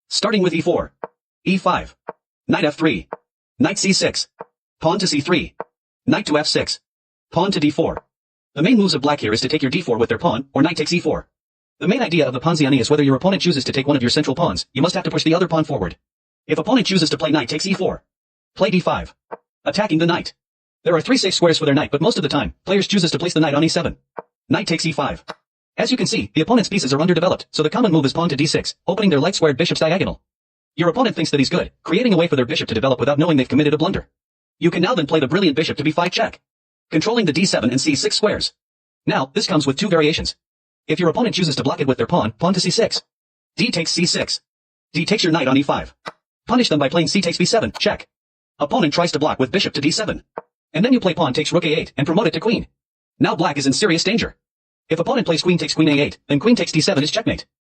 Starting with e4. e5. Knight f3. Knight c6. Pawn to c3. Knight to f6. Pawn to d4. The main moves of black here is to take your d4 with their pawn, or knight takes e4. The main idea of the Ponziani is whether your opponent chooses to take one of your central pawns, you must have to push the other pawn forward. If opponent chooses to play knight takes e4. Play d5. Attacking the knight. There are 3 safe squares for their knight, but most of the time, players chooses to place the knight on e7. Knight takes e5. As you can see, the opponent's pieces are underdeveloped, so the common move is pawn to d6, opening their light-squared bishop's diagonal. Your opponent thinks that he's good, creating a way for their bishop to develop without knowing they've committed a blunder. You can now then play the brilliant bishop to b5 check, controlling the d7 and c6 squares. Now, this comes with 2 variations. If your opponent chooses to block it with their pawn, pawn to c6. D takes c6. D takes your knight on e5. Punish them by playing c takes b7, check. Opponent tries to block with bishop to d7. And then you play pawn takes rook a8 and promote it to queen. Now black is in serious danger. If opponent plays queen takes queen a8, then queen takes d7 is checkmate.